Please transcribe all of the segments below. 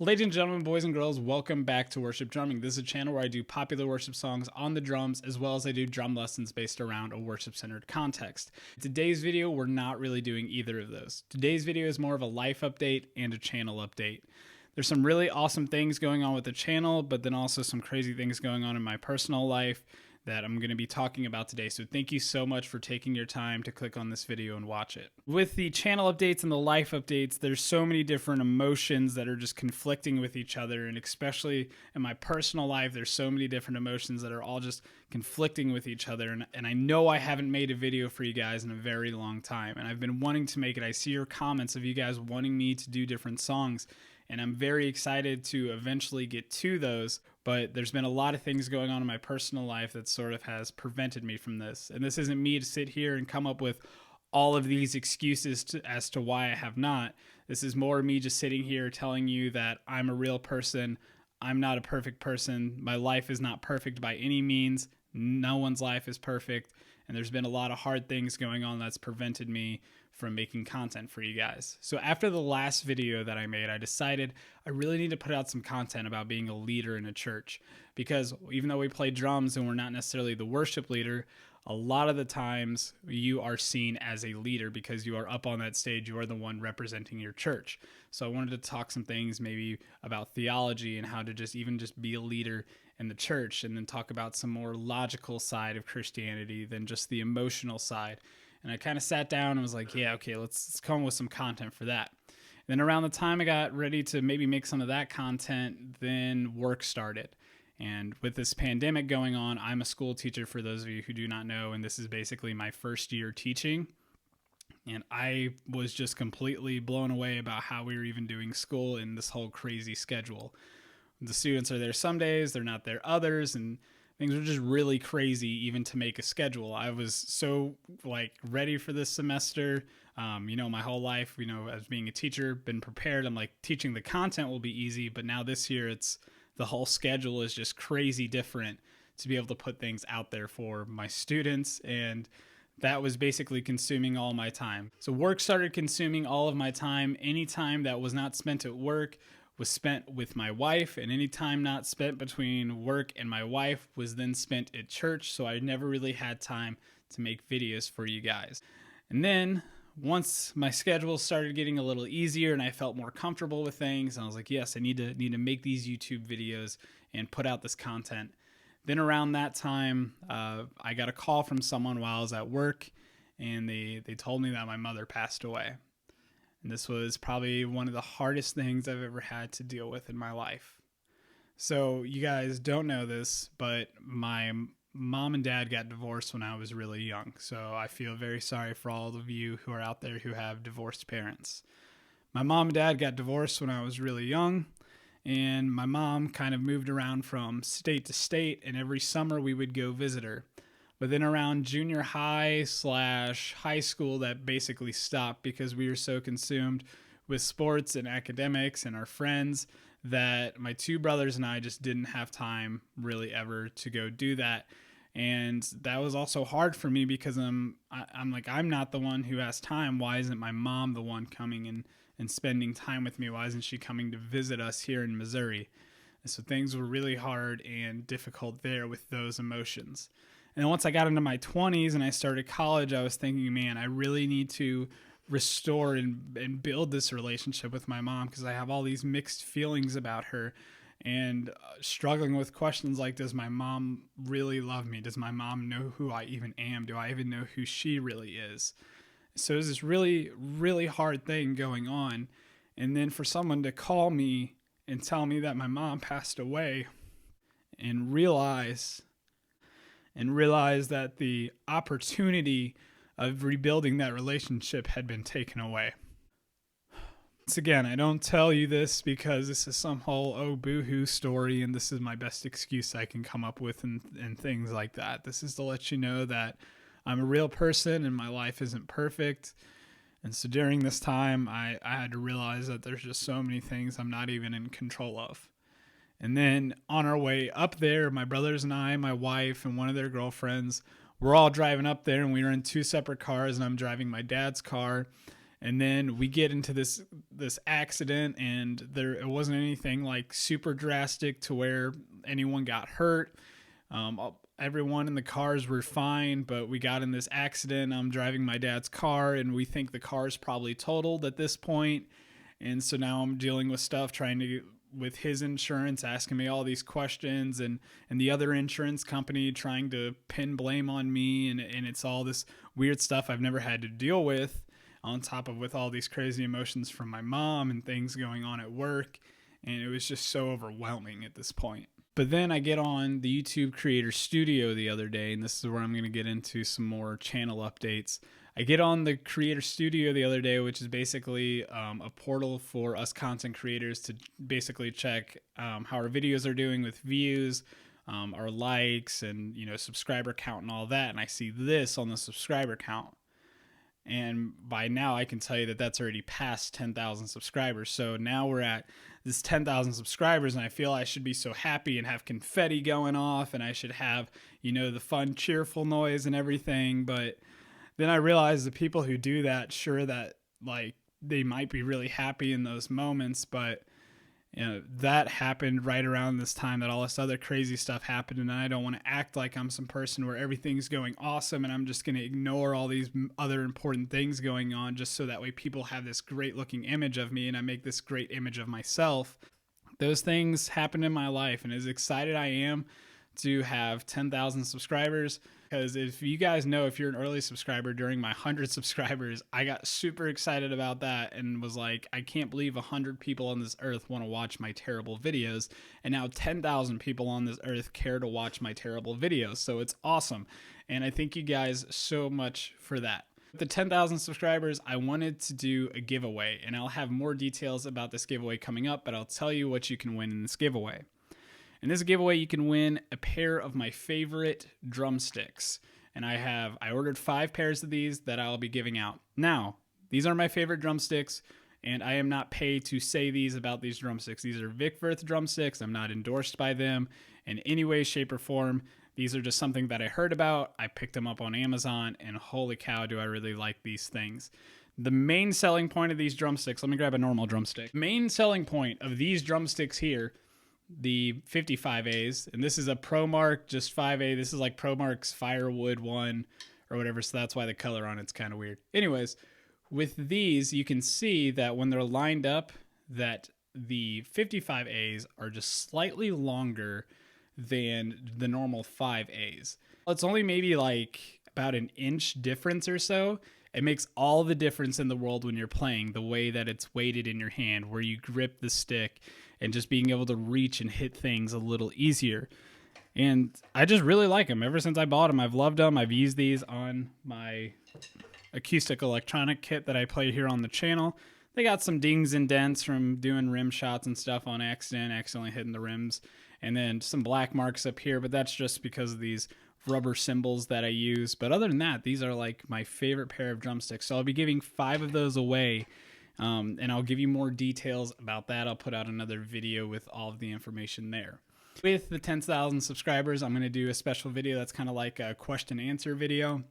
Ladies and gentlemen, boys and girls, welcome back to Worship Drumming. This is a channel where I do popular worship songs on the drums, as well as I do drum lessons based around a worship-centered context. In today's video, we're not really doing either of those. Today's video is more of a life update and a channel update. There's some really awesome things going on with the channel, but then also some crazy things going on in my personal life that I'm going to be talking about today. So thank you so much for taking your time to click on this video and watch it. With the channel updates and the life updates, there's so many different emotions that are just conflicting with each other. And especially in my personal life, there's so many different emotions that are all just conflicting with each other. And I know I haven't made a video for you guys in a very long time. And I've been wanting to make it. I see your comments of you guys wanting me to do different songs. And I'm very excited to eventually get to those, but there's been a lot of things going on in my personal life that sort of has prevented me from this. And this isn't me to sit here and come up with all of these excuses as to why I have not. This is more me just sitting here telling you that I'm a real person. I'm not a perfect person. My life is not perfect by any means. No one's life is perfect. And there's been a lot of hard things going on that's prevented me from making content for you guys. So after the last video that I made, I decided I really need to put out some content about being a leader in a church, because even though we play drums and we're not necessarily the worship leader, a lot of the times you are seen as a leader because you are up on that stage. You are the one representing your church. So I wanted to talk some things maybe about theology and how to just be a leader in the church, and then talk about some more logical side of Christianity than just the emotional side. And I kind of sat down and was like, yeah, okay, let's come up with some content for that. And then around the time I got ready to maybe make some of that content, then work started. And with this pandemic going on, I'm a school teacher, for those of you who do not know, and this is basically my first year teaching. And I was just completely blown away about how we were even doing school in this whole crazy schedule. The students are there some days, they're not there others, and things were just really crazy even to make a schedule. I was so ready for this semester. My whole life, as being a teacher, been prepared. I'm like, teaching the content will be easy, but now this year it's the whole schedule is just crazy different to be able to put things out there for my students. And that was basically consuming all my time. So work started consuming all of my time. Any time that was not spent at work was spent with my wife, and any time not spent between work and my wife was then spent at church. So I never really had time to make videos for you guys. And then once my schedule started getting a little easier and I felt more comfortable with things, I was like, yes, I need to make these YouTube videos and put out this content. Then around that time, I got a call from someone while I was at work, and they told me that my mother passed away. And this was probably one of the hardest things I've ever had to deal with in my life. So you guys don't know this, but my mom and dad got divorced when I was really young. So I feel very sorry for all of you who are out there who have divorced parents. My mom and dad got divorced when I was really young, and my mom kind of moved around from state to state, and every summer we would go visit her. But then around junior high/high school, that basically stopped because we were so consumed with sports and academics and our friends that my two brothers and I just didn't have time really ever to go do that. And that was also hard for me because I'm not the one who has time. Why isn't my mom the one coming and spending time with me? Why isn't she coming to visit us here in Missouri? And so things were really hard and difficult there with those emotions. And once I got into my 20s and I started college, I was thinking, man, I really need to restore and build this relationship with my mom, because I have all these mixed feelings about her, and struggling with questions like, does my mom really love me? Does my mom know who I even am? Do I even know who she really is? So there's this really, really hard thing going on. And then for someone to call me and tell me that my mom passed away, and realize that the opportunity of rebuilding that relationship had been taken away. Once again, I don't tell you this because this is some whole boo-hoo story and this is my best excuse I can come up with and things like that. This is to let you know that I'm a real person and my life isn't perfect. And so during this time, I had to realize that there's just so many things I'm not even in control of. And then on our way up there, my brothers and I, my wife, and one of their girlfriends, we're all driving up there, and we were in two separate cars, and I'm driving my dad's car. And then we get into this accident, and it wasn't anything like super drastic to where anyone got hurt. Everyone in the cars were fine, but we got in this accident. I'm driving my dad's car, and we think the car's probably totaled at this point. And so now I'm dealing with stuff, with his insurance, asking me all these questions, and the other insurance company trying to pin blame on me. And it's all this weird stuff I've never had to deal with, on top of with all these crazy emotions from my mom and things going on at work. And it was just so overwhelming at this point. But then I get on the YouTube Creator Studio the other day, and this is where I'm going to get into some more channel updates. I get on the Creator Studio the other day, which is basically a portal for us content creators to basically check how our videos are doing with views, our likes, and subscriber count and all that. And I see this on the subscriber count. And by now I can tell you that that's already past 10,000 subscribers. So now we're at this 10,000 subscribers, and I feel I should be so happy and have confetti going off, and I should have, the fun, cheerful noise and everything. But then I realize the people who do that, sure, that like they might be really happy in those moments, but that happened right around this time that all this other crazy stuff happened, and I don't want to act like I'm some person where everything's going awesome and I'm just going to ignore all these other important things going on just so that way people have this great looking image of me and I make this great image of myself. Those things happened in my life, and as excited I am to have 10,000 subscribers, because if you guys know, if you're an early subscriber, during my 100 subscribers, I got super excited about that and was like, I can't believe 100 people on this earth want to watch my terrible videos. And now 10,000 people on this earth care to watch my terrible videos. So it's awesome. And I thank you guys so much for that. With the 10,000 subscribers, I wanted to do a giveaway, and I'll have more details about this giveaway coming up, but I'll tell you what you can win in this giveaway. In this giveaway, you can win a pair of my favorite drumsticks. And I ordered 5 pairs of these that I'll be giving out. Now, these are my favorite drumsticks, and I am not paid to say these about these drumsticks. These are Vic Firth drumsticks. I'm not endorsed by them in any way, shape, or form. These are just something that I heard about. I picked them up on Amazon, and holy cow, do I really like these things. The main selling point of these drumsticks, let me grab a normal drumstick. Main selling point of these drumsticks here, the 55As, and this is a ProMark, just 5A. This is like ProMark's Firewood one or whatever, so that's why the color on it's kind of weird. Anyways, with these, you can see that when they're lined up, that the 55As are just slightly longer than the normal 5As. It's only maybe like about an inch difference or so. It makes all the difference in the world when you're playing, the way that it's weighted in your hand, where you grip the stick, and just being able to reach and hit things a little easier. And I just really like them. Ever since I bought them, I've loved them. I've used these on my acoustic electronic kit that I play here on the channel. They got some dings and dents from doing rim shots and stuff on accident, accidentally hitting the rims, and then some black marks up here, but that's just because of these rubber cymbals that I use. But other than that, these are like my favorite pair of drumsticks. So I'll be giving 5 of those away. And I'll give you more details about that. I'll put out another video with all of the information there. With the 10,000 subscribers, I'm going to do a special video that's kind of like a question answer video.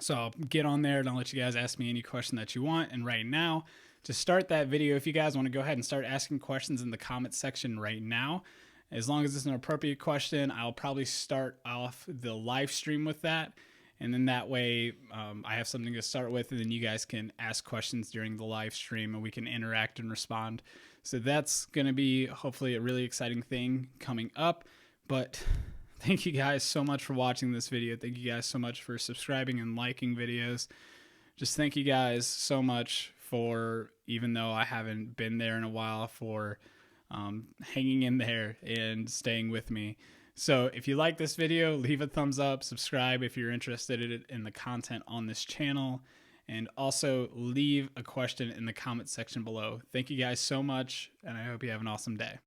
So I'll get on there and I'll let you guys ask me any question that you want. And right now, to start that video, if you guys want to go ahead and start asking questions in the comment section right now, as long as it's an appropriate question, I'll probably start off the live stream with that. And then that way I have something to start with, and then you guys can ask questions during the live stream and we can interact and respond. So that's going to be hopefully a really exciting thing coming up. But thank you guys so much for watching this video. Thank you guys so much for subscribing and liking videos. Just thank you guys so much for, even though I haven't been there in a while, for hanging in there and staying with me. So if you like this video, leave a thumbs up, subscribe if you're interested in the content on this channel, and also leave a question in the comment section below. Thank you guys so much, and I hope you have an awesome day.